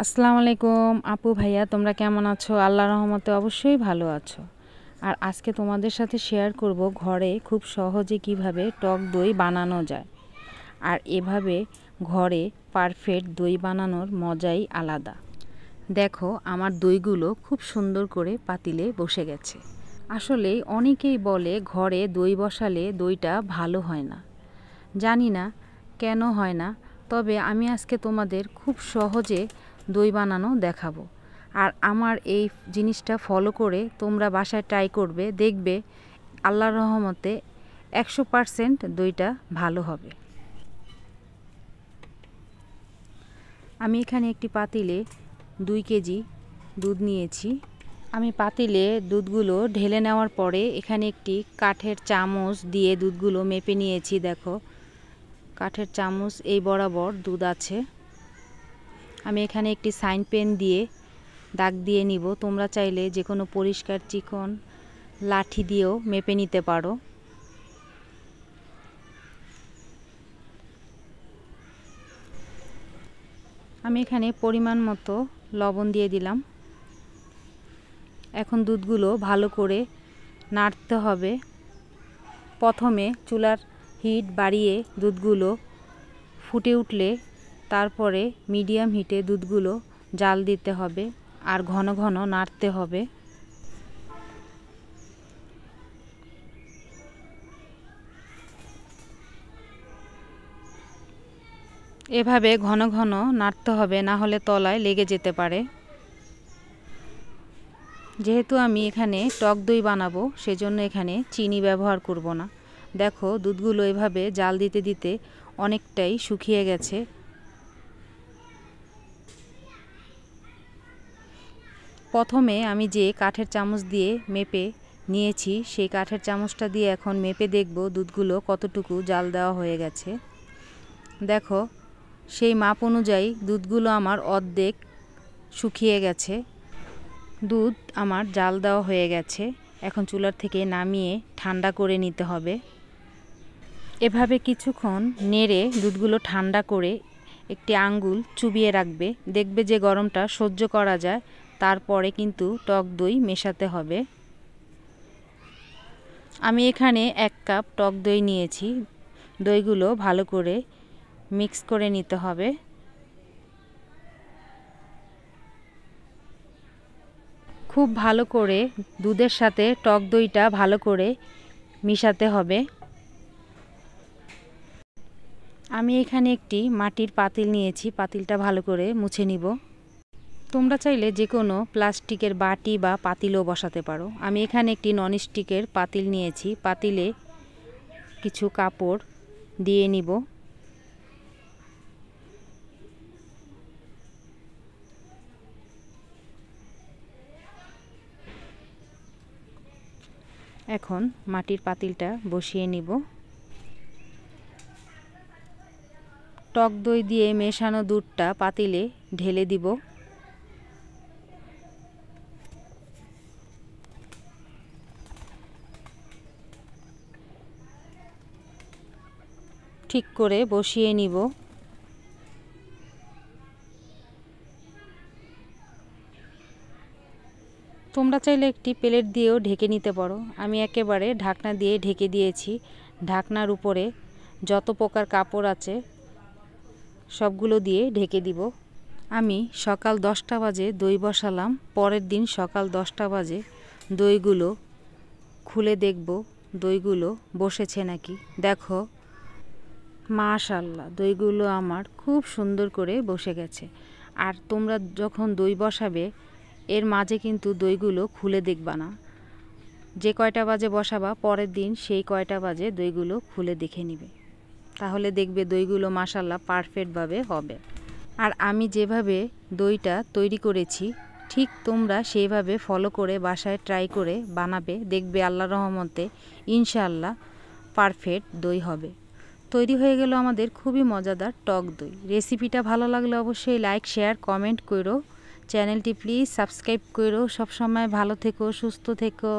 আসসালামু আলাইকুম আপু ভাইয়া, তোমরা কেমন আছো? আল্লাহর রহমতে অবশ্যই ভালো আছো। আর আজকে তোমাদের সাথে শেয়ার করব ঘরে খুব সহজে কিভাবে টক দই বানানো যায়। আর এভাবে ঘরে পারফেক্ট দই বানানোর মজাই আলাদা। দেখো, আমার দইগুলো খুব সুন্দর করে পাতিলে বসে গেছে। আসলে অনেকেই বলে ঘরে দই বসালে দইটা ভালো হয় না। জানি না কেন হয় না, তবে আমি আজকে তোমাদের খুব সহজে দই বানানো দেখাবো। আর আমার এই জিনিসটা ফলো করে তোমরা বাসায় ট্রাই করবে, দেখবে আল্লাহর রহমতে 100% দইটা ভালো হবে। আমি এখানে একটি পাতিলে 2 কেজি দুধ নিয়েছি। আমি পাতিলে দুধগুলো ঢেলে নেওয়ার পরে এখানে একটি কাঠের চামচ দিয়ে দুধগুলো মেপে নিয়েছি। দেখো, কাঠের চামচ এই বরাবর দুধ আছে। আমি এখানে একটি সাইন পেন দিয়ে দাগ দিয়ে নিব। তোমরা চাইলে যে কোনো পরিষ্কার চিকন লাঠি দিয়েও মেপে নিতে পারো। আমি এখানে পরিমাণ মতো লবণ দিয়ে দিলাম। এখন দুধগুলো ভালো করে নাড়তে হবে। প্রথমে চুলার হিট বাড়িয়ে দুধগুলো ফুটে উঠলে তারপরে মিডিয়াম হিটে দুধগুলো জাল দিতে হবে আর ঘন ঘন নাড়তে হবে। এভাবে ঘন ঘন নাড়তে হবে, না হলে তলায় লেগে যেতে পারে। যেহেতু আমি এখানে টক দই বানাবো, সেজন্য এখানে চিনি ব্যবহার করব না। দেখো, দুধগুলো এভাবে জাল দিতে দিতে অনেকটাই শুকিয়ে গেছে। প্রথমে আমি যে কাঠের চামচ দিয়ে মেপে নিয়েছি, সেই কাঠের চামচটা দিয়ে এখন মেপে দেখব দুধগুলো কতটুকু জাল দেওয়া হয়ে গেছে। দেখো, সেই মাপ অনুযায়ী দুধগুলো আমার অর্ধেক শুকিয়ে গেছে। দুধ আমার জাল দেওয়া হয়ে গেছে। এখন চুলার থেকে নামিয়ে ঠান্ডা করে নিতে হবে। এভাবে কিছুক্ষণ নেড়ে দুধগুলো ঠান্ডা করে একটি আঙ্গুল চুবিয়ে রাখবে। দেখবে যে গরমটা সহ্য করা যায়, তারপরে কিন্তু টক দই মেশাতে হবে। আমি এখানে 1 কাপ টক দই নিয়েছি। দইগুলো ভালো করে মিক্স করে নিতে হবে। খুব ভালো করে দুধের সাথে টক দইটা ভালো করে মিশাতে হবে। আমি এখানে একটি মাটির পাতিল নিয়েছি। পাতিলটা ভালো করে মুছে নিব। তোমরা চাইলে যে কোনো প্লাস্টিকের বাটি বা পাতিলও বসাতে পারো। আমি এখানে একটি ননস্টিকের পাতিল নিয়েছি। পাতিলে কিছু কাপড় দিয়ে নিব। এখন মাটির পাতিলটা বসিয়ে নিব। টক দই দিয়ে মেশানো দুধটা পাতিলে ঢেলে দিব। ঠিক করে বসিয়ে নিব। তোমরা চাইলে একটি প্লেট দিয়েও ঢেকে নিতে পারো। আমি একেবারে ঢাকনা দিয়ে ঢেকে দিয়েছি। ঢাকনার উপরে যত প্রকার কাপড় আছে সবগুলো দিয়ে ঢেকে দিব। আমি সকাল 10টা বাজে দই বসালাম। পরের দিন সকাল 10টা বাজে দইগুলো খুলে দেখব দইগুলো বসেছে নাকি। দেখো, মাশাআল্লাহ, দইগুলো আমার খুব সুন্দর করে বসে গেছে। আর তোমরা যখন দই বসাবে, এর মাঝে কিন্তু দইগুলো খুলে দেখবা না। যে কয়টা বাজে বসাবা পরের দিন সেই কয়টা বাজে দইগুলো খুলে দেখে নিবে। তাহলে দেখবে দইগুলো মাশাআল্লাহ পারফেক্টভাবে হবে। আর আমি যেভাবে দইটা তৈরি করেছি, ঠিক তোমরা সেইভাবে ফলো করে বাসায় ট্রাই করে বানাবে। দেখবে আল্লাহর রহমতে ইনশাআল্লাহ পারফেক্ট দই হবে। তৈরি হয়ে গেল আমাদের খুবই মজাদার টক দই। রেসিপিটা ভালো লাগলে অবশ্যই লাইক, শেয়ার, কমেন্ট করো। চ্যানেলটি প্লিজ সাবস্ক্রাইব করো। সবসময় ভালো থেকো, সুস্থ থেকো,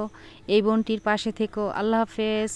এই বোনটির পাশে থেকো। আল্লাহ হাফেজ।